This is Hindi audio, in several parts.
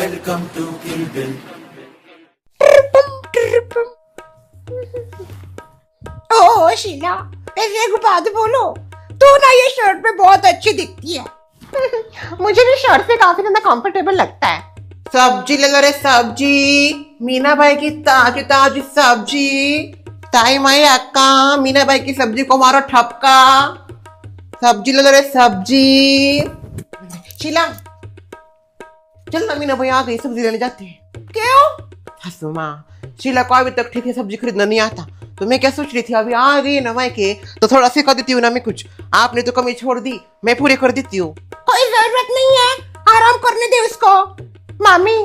Welcome to Kill Bill. ओह शीला, ऐसे एक बात बोलो, तू ना ये शर्ट में बहुत अच्छी दिखती है। मुझे भी शर्ट पे काफी ज्यादा कंफर्टेबल लगता है। सब्जी ले लो रे सब्जी, मीना भाई की ताजी ताजी सब्जी। ताई माई अक्का, मीना भाई की सब्जी को मारो ठपका। सब्जी ले लो रे सब्जी। शीला चल ना, मीना भाई आ गई, सब्जी लेने जाते हैं। क्यों? हंसो माँ, शीला को अभी तक ठीक है सब्जी खरीदना नहीं आता, तो मैं क्या सोच रही थी, अभी आ गई ना माई के तो थोड़ा सिखा देती हूँ ना मैं कुछ। आपने तो कमी छोड़ दी, मैं पूरी कर देती हूँ। कोई जरूरत नहीं है, आराम करने दे उसको। मामी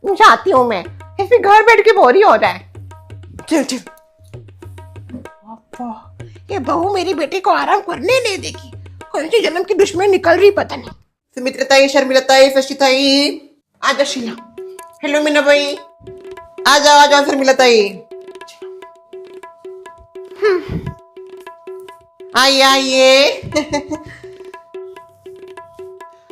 जाती हूँ मैं, ऐसे घर बैठ के बोरी हो रहा है। चल चल। ये बहू मेरी बेटी को आराम करने नहीं देगी, कौन सी जन्म की दुश्मन निकल रही पता नहीं। सुमित्रा ताई, शर्मिला ताई, शशि ताई, आजा शीला। हेलो मीना भाई, आ जाओ शर्मिला ताई। आइए आइए।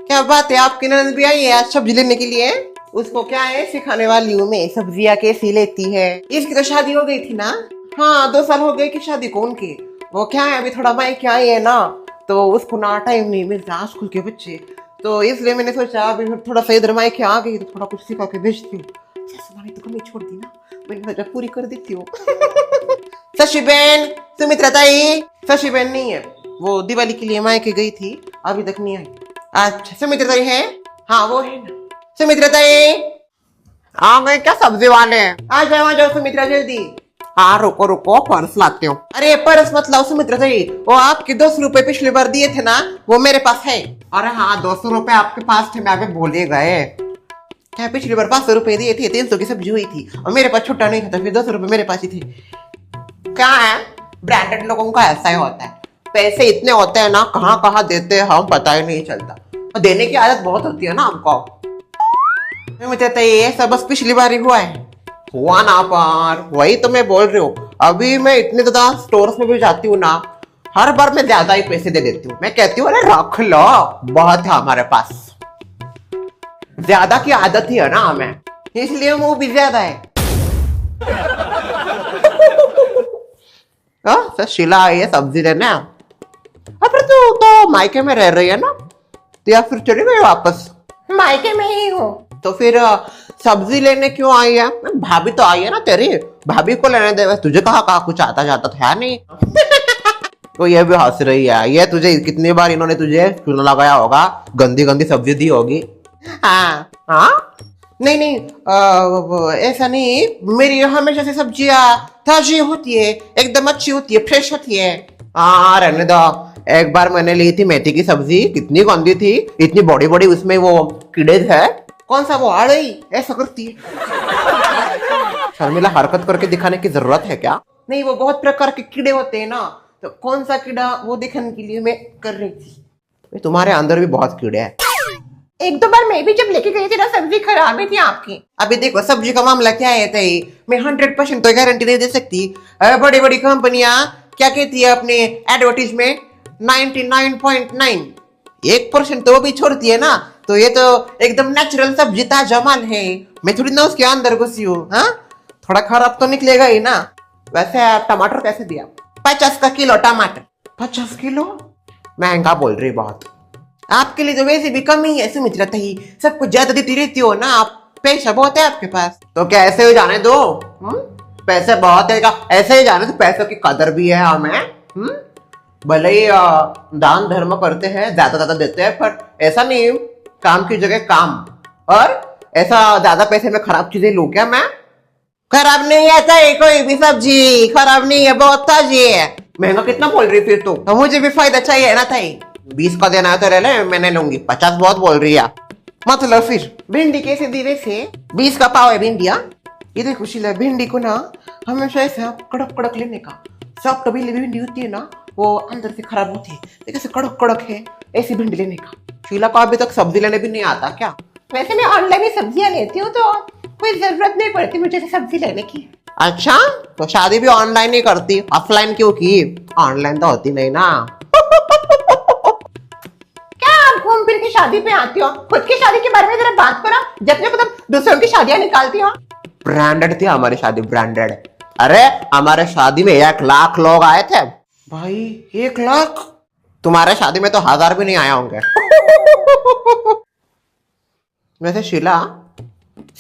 क्या बात है, आपकी ननद भी आई है आज सब्जी लेने के लिए? उसको क्या है, सिखाने वाली हूँ मैं, सब्जियां कैसी लेती है। इसकी तो शादी हो गई थी ना? हाँ, 2 साल हो गए कि शादी को उनकी। वो क्या है, अभी थोड़ा माइक क्या आई है ना, तो उसको ना टाइम नहीं मिलता स्कूल के बच्चे, तो इसलिए मैंने सोचा अभी थोड़ा सा इधर माइक आ गई तो थोड़ा कुछ सिखा के भेजती हूँ। तो कमी छोड़ दी ना, मैंने सोचा पूरी कर देती हूँ। शशि बहन, सुमित्रा ताई। शशि बहन नहीं है, वो दिवाली के लिए मायके गई थी, अभी तक नहीं आई। अच्छा, सुमित्रा ताई है? हाँ वो है ना। सुमित्रा ताई आ गए क्या सब्जी वाले? आ जाओ सुमित्रा जल्दी। हाँ रुको रुको, पर्स लाती हूँ। अरे पर्स मत लाओ सुमित्रा ताई, वो आपके 200 रुपए पिछली बार दिए थे ना, वो मेरे पास है। अरे हाँ, 200 रुपए आपके पास थे, मैं अभी भूल ही गए। क्या पिछली बार 500 रुपए दिए थे, 300 की सब्जी हुई थी और मेरे पास छुट्टा नहीं था, तो फिर 200 रुपए मेरे पास ही थे। क्या है, ब्रांडेड लोगों का ऐसा ही होता है, पैसे इतने होते हैं ना, कहाँ कहाँ देते हैं हम पता ही नहीं चलता, और देने की आदत बहुत होती है ना हमको। मुझे तो ये सब बस पिछली बार ही हुआ ना पार, वही तो मैं बोल रही हूँ। अभी मैं इतने ज्यादा स्टोर्स में भी जाती हूँ ना, हर बार मैं ज्यादा ही पैसे दे देती हूँ। मैं कहती हूँ अरे रख लो, बहुत है हमारे पास, ज्यादा की आदत ही है ना हमें, इसलिए वो भी ज्यादा है। तो शीला आई है सब्जी लेने। अब तू तो मायके में रह रही है ना, तो या फिर चली गई वापस? मायके में ही हूँ। तो फिर सब्जी लेने क्यों आई है? भाभी तो आई है ना तेरी, भाभी को लेने दे, तुझे कहा कुछ आता जाता था नहीं। तो ये भी हंस रही है, ये तुझे कितनी बार इन्होंने तुझे चूना लगाया होगा, गंदी गंदी सब्जी दी होगी। हाँ हाँ, नहीं ऐसा नहीं, मेरी हमेशा से सब्जियां ताजी होती है, एकदम अच्छी होती है, फ्रेश होती है। हाँ रहने दो, एक बार मैंने ली थी मेथी की सब्जी, कितनी गंदी थी, इतनी बड़ी बड़ी उसमें वो कीड़े थे। कौन सा वो आड़ई ऐसा करती है? शर्मिला, हरकत करके दिखाने की जरूरत है क्या? नहीं, वो बहुत प्रकार के कीड़े होते हैं ना, तो कौन सा कीड़ा वो दिखाने के लिए मैं कर रही थी। तुम्हारे अंदर भी बहुत कीड़े हैं। 1-2 बार मैं भी जब लेके गई थी ना, सब्जी खराब ही थी आपकी। अभी देखो सब्जी का मामला क्या है ताई, मैं 100% तो गारंटी नहीं दे सकती। बड़ी बड़ी कंपनियां क्या कहती है अपने एडवर्टीज में, 99.9, 1% तो वो भी छोड़ती है ना, तो ये तो एकदम नेचुरल सब्जी, ताजा माल है। मैं थोड़ी ना उसके अंदर घुसी हूँ। हाँ, थोड़ा खराब तो निकलेगा ही ना। वैसे टमाटर कैसे दिया? 50 का किलो टमाटर। 50 किलो महंगा बोल रही बहुत। आपके लिए तो वैसे भी कम ही है सुमित्रा ताई, सब कुछ ज्यादा देती रहती हो ना आप, पैसा बहुत है आपके पास। तो क्या ऐसे ही जाने दो? पैसे बहुत है, ऐसे ही जाने तो पैसों की कदर भी है हमें। भले ही दान धर्म करते हैं, ज्यादा देते हैं, पर ऐसा नहीं काम की जगह काम, और ऐसा ज्यादा पैसे में खराब चीजें लूं क्या मैं? खराब नहीं है ताई, कोई भी सब्जी खराब नहीं है, बहुत ताजी है। महंगा कितना बोल रही फिर तो मुझे भी फायदा चाहिए ना ताई। 20 का देना है तो रह ले, मैं नहीं लूंगी, 50 बहुत बोल रही है। मतलब फिर भिंडी कैसे दी वैसे? 20 का पाव है भिंडिया। ये देखो शीला, भिंडी को ना हमेशा ऐसा कड़क कड़क लेने का, सॉफ्ट भिंडी होती है ना, वो अंदर से खराब होती है, तो कैसे कड़क कड़क है ऐसी भिंडी लेने का। शीला को अभी तक सब्जी लेने भी नहीं आता क्या? वैसे मैं ऑनलाइन ही सब्जियां लेती हूँ, तो कोई जरूरत नहीं पड़ती मुझे सब्जी लेने की। अच्छा, तो शादी भी ऑनलाइन ही करती, ऑफलाइन क्यों की? ऑनलाइन तो होती नहीं ना। क्या आप घूम फिर के शादी पे आती हो? खुद की शादी के बारे में जरा बात करो, जब तक दूसरों की शादियां निकालती हो। ब्रांडेड थी हमारी शादी, ब्रांडेड। अरे हमारे शादी में 1 लाख लोग आए थे भाई, 1 लाख। तुम्हारे शादी में तो 1000 भी नहीं आए होंगे। वैसे शीला,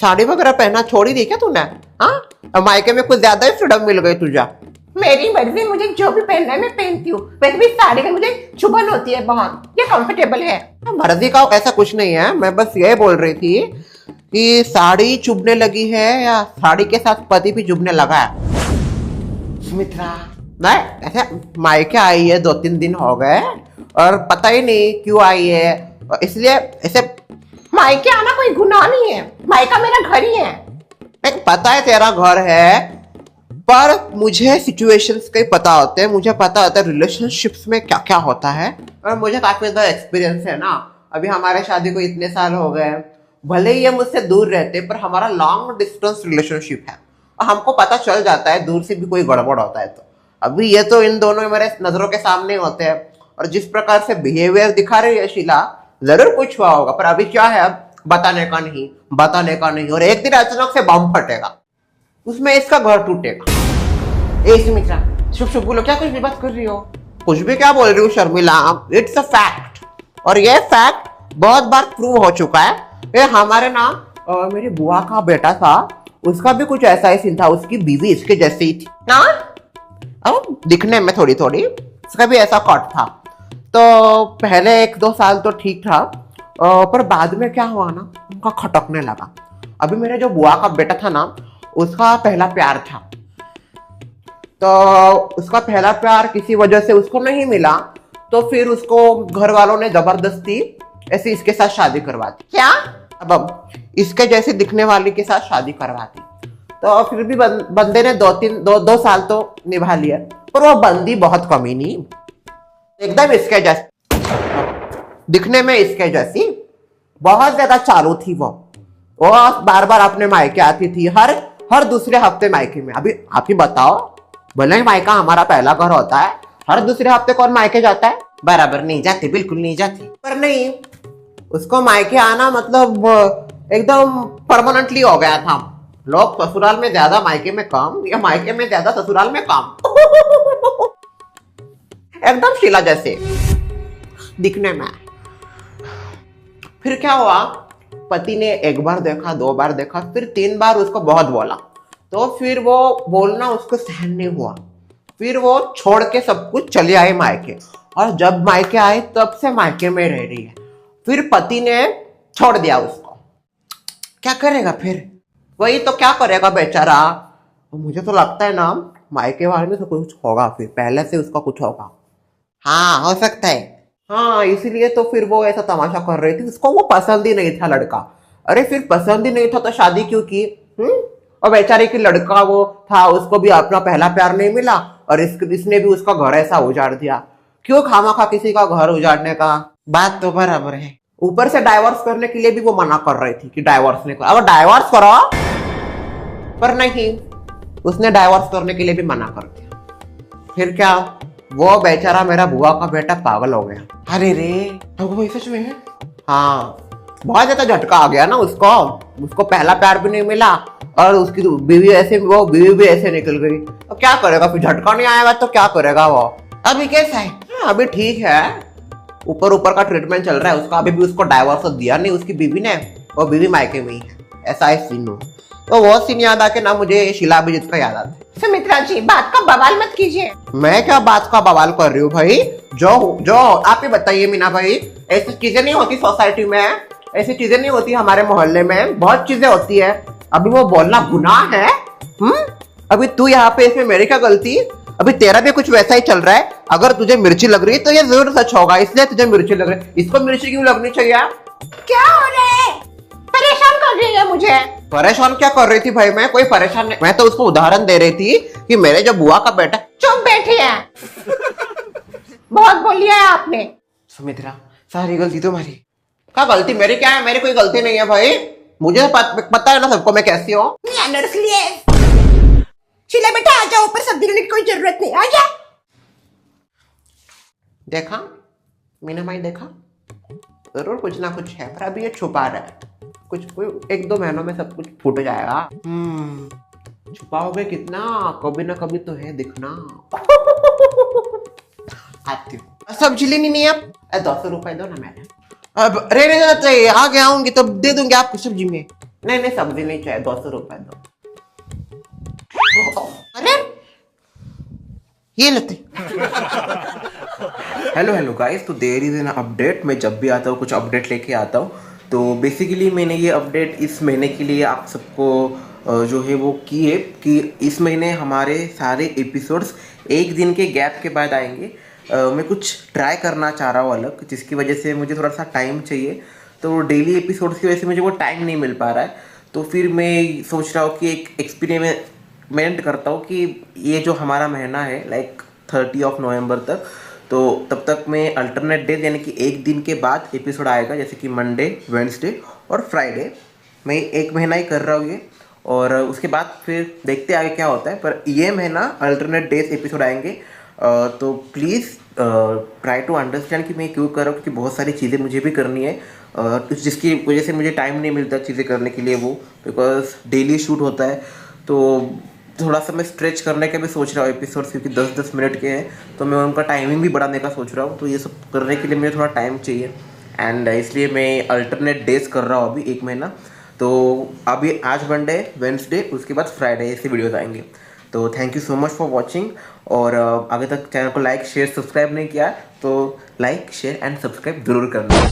साड़ी वगैरह पहनना छोड़ ही दी क्या तूने? हाँ, मायके में कुछ ज्यादा ही फ्रीडम मिल गई तुझे। मेरी मर्जी, मुझे जो भी पहनना है मैं पहनती हूँ। वैसे भी साड़ी में मुझे चुभन होती है बहुत, ये कंफर्टेबल है। मर्जी का ऐसा कुछ नहीं है, मैं बस ये बोल रही थी कि साड़ी चुभने लगी है या साड़ी के साथ पति भी चुभने लगा है। सुमित्रा, नहीं ऐसे मायके आई है, 2-3 दिन हो गए और पता ही नहीं क्यों आई है, इसलिए ऐसे। मायके आना कोई गुनाह नहीं है, मायका मेरा घर ही है। पता है तेरा घर है, पर मुझे सिचुएशंस के पता होते हैं, मुझे पता होता है रिलेशनशिप्स में क्या क्या होता है, और मुझे काफी ज्यादा एक्सपीरियंस है ना। अभी हमारे शादी को इतने साल हो गए, भले ही ये मुझसे दूर रहते पर हमारा लॉन्ग डिस्टेंस रिलेशनशिप है, और हमको पता चल जाता है दूर से भी कोई गड़बड़ होता है तो। अभी ये तो इन दोनों मेरे नजरों के सामने होते हैं, और जिस प्रकार से बिहेवियर दिखा रही है शीला, जरूर कुछ हुआ होगा, पर अभी क्या है अब बताने का नहीं, और एक दिन अचानक से बम फटेगा, उसमें इसका घर टूटेगा। ए सुमित्रा, शुभ शुभ बोलो, क्या कुछ भी बात कर रही हो? कुछ भी क्या बोल रही हूँ शर्मिला, इट्स अ फैक्ट, और ये फैक्ट बहुत बार प्रूव हो चुका है। ये हमारे ना मेरी बुआ का बेटा था, उसका भी कुछ ऐसा ही सीन था, उसकी बीवी इसके जैसी ही थी ना, अब दिखने में थोड़ी थोड़ी, उसका भी ऐसा कट था। तो पहले 1-2 साल तो ठीक था, पर बाद में क्या हुआ ना, उनका खटकने लगा। अभी मेरे जो बुआ का बेटा था ना, उसका पहला प्यार था, तो उसका पहला प्यार किसी वजह से उसको नहीं मिला, तो फिर उसको घर वालों ने जबरदस्ती ऐसे इसके साथ शादी करवा दी। क्या? अब इसके जैसे दिखने वाली के साथ शादी करवा दी, तो फिर भी बंदे ने 2 साल तो निभा लिया, पर वो बंदी बहुत कमीनी, एकदम इसके जैसी, दिखने में इसके जैसी, बहुत ज्यादा चालू थी वो बार बार अपने मायके आती थी, हर दूसरे हफ्ते मायके में। अभी आप ही बताओ, भले ही मायका हमारा पहला घर होता है, हर दूसरे हफ्ते कौन मायके जाता है? बराबर नहीं जाती, बिल्कुल नहीं जाती। पर नहीं, उसको मायके आना मतलब एकदम परमानेंटली हो गया था। लोग ससुराल में ज्यादा मायके में कम, या मायके में ज्यादा ससुराल में कम। एकदम शीला जैसे दिखने में। फिर क्या हुआ, पति ने 1 बार देखा, 2 बार देखा, फिर 3 बार उसको बहुत बोला, तो फिर वो बोलना उसको सहन नहीं हुआ, फिर वो छोड़ के सब कुछ चले आए मायके, और जब मायके आए तब से मायके में रह रही है। फिर पति ने छोड़ दिया उसको, क्या करेगा फिर? वही तो, क्या करेगा बेचारा। मुझे तो लगता है ना मायके वाले में तो कुछ होगा, फिर पहले से उसका कुछ होगा। हाँ, हो सकता है। हाँ, इसीलिए तो फिर वो ऐसा तमाशा कर रही थी, उसको वो पसंद ही नहीं था लड़का। अरे फिर पसंद ही नहीं था तो शादी क्यों की? और बेचारे की लड़का वो था, उसको भी अपना पहला प्यार नहीं मिला, और इसने भी उसका घर ऐसा उजाड़ दिया। क्यों खामखा किसी का घर उजाड़ने का? बात तो बराबर है। ऊपर से डाइवोर्स करने के लिए भी वो मना कर रही थी कि डाइवोर्स नहीं करो, अब डाइवोर्स करो, पर नहीं, उसने डाइवोर्स करने के लिए भी मना कर दिया। फिर क्या, वो बेचारा मेरा बुआ का बेटा पागल हो गया। अरे रे, तो सच में है? हाँ, बहुत ज्यादा झटका आ गया ना उसको पहला प्यार भी नहीं मिला, और उसकी बीवी भी ऐसे निकल गई, तो क्या करेगा फिर? झटका नहीं आएगा तो क्या करेगा वो? अभी कैसा है? अभी ठीक है, ऊपर का ट्रीटमेंट चल रहा है उसका। अभी भी उसको डाइवोर्स तो दिया नहीं उसकी बीवी ने, वो बीवी मायके में ही है, ऐसा है सीन हो। तो वो सीन याद आके ना मुझे शीला अभिजीत का याद आता है। सुमित्रा जी, बात का बवाल मत कीजिए। मैं क्या बात का बवाल कर रही हूँ भाई? जो आप ही बताइए मीना भाई, ऐसी चीजें नहीं होती सोसाइटी में, ऐसी चीजें नहीं होती हमारे मोहल्ले में, बहुत चीजें होती है। अभी वो बोलना गुनाह है? अभी तू यहाँ पे, इसमें मेरी क्या गलती? अभी तेरा भी कुछ वैसा ही चल रहा है। अगर तुझे मिर्ची लग रही है तो ये जरूर सच होगा, इसलिए तुझे मिर्ची लग रही है। इसको मिर्ची क्यों लगनी चाहिए? क्या हो रहा है? परेशान कर रही है मुझे। परेशान क्या कर रही थी भाई? मैं कोई परेशान नहीं, मैं तो उसको उदाहरण दे रही थी कि मेरे जो बुआ का बेटा। चुप बैठी है। बहुत बोल लिया है आपने। सुमित्रा, सारी गलती तुम्हारी। क्या गलती मेरी? क्या है, मेरी कोई गलती नहीं है भाई, मुझे पता है ना सबको मैं कैसी हूँ। शीला बेटा आ जाओ, ऊपर सब्जी लेने की कोई जरूरत नहीं, आ जा। देखा मीना माई, देखा, जरूर कुछ ना कुछ है, पर अभी ये छुपा रहा है। कुछ 1-2 महीनों में सब कुछ फूट जाएगा। छुपाओगे कितना, कभी ना कभी तो है दिखना। आती हूँ। सब्जी लेनी नहीं आप? 200 रुपए दो ना मैंने। अब रहने देना चाहिए, आगे आऊंगी तब दे दूंगी आपको सब्जी में। नहीं सब्जी नहीं चाहिए, 200 रुपए दो। अरे ये लेते। हेलो गाइस, तो देयर इज एन अपडेट। मैं जब भी आता हूँ कुछ अपडेट लेके आता हूँ। तो बेसिकली मैंने ये अपडेट इस महीने के लिए आप सबको जो है वो की है कि इस महीने हमारे सारे एपिसोड्स एक दिन के गैप के बाद आएंगे। मैं कुछ ट्राई करना चाह रहा हूँ अलग, जिसकी वजह से मुझे थोड़ा सा टाइम चाहिए। तो डेली एपिसोड्स की वजह से मुझे वो टाइम नहीं मिल पा रहा है। तो फिर मैं सोच रहा हूँ कि एक एक्सपेरिमेंट करता हूँ कि ये जो हमारा महीना है लाइक 30 नवंबर तक, तो तब तक मैं अल्टरनेट डेज यानी कि एक दिन के बाद एपिसोड आएगा, जैसे कि मंडे, वेडनेसडे और फ्राइडे। मैं एक महीना ही कर रहा हूँ ये, और उसके बाद फिर देखते आगे क्या होता है। पर ये महीना अल्टरनेट डेज एपिसोड आएंगे। तो प्लीज़ ट्राई टू अंडरस्टैंड कि मैं क्यों कर रहा हूँ, क्योंकि बहुत सारी चीज़ें मुझे भी करनी है, जिसकी वजह से मुझे टाइम नहीं मिलता चीज़ें करने के लिए, वो बिकॉज डेली शूट होता है। तो थोड़ा सा मैं स्ट्रेच करने का भी सोच रहा हूँ एपिसोड्स, क्योंकि 10-10 मिनट के हैं, तो मैं उनका टाइमिंग भी बढ़ाने का सोच रहा हूँ। तो ये सब करने के लिए मुझे थोड़ा टाइम चाहिए, एंड इसलिए मैं अल्टरनेट डेज कर रहा हूँ अभी एक महीना। तो अभी आज मंडे, वेडनेसडे, उसके बाद फ्राइडे ऐसे वीडियोस आएंगे। तो thank you so much for watching. और अभी तक चैनल को लाइक शेयर सब्सक्राइब नहीं किया तो लाइक शेयर एंड सब्सक्राइब जरूर करना।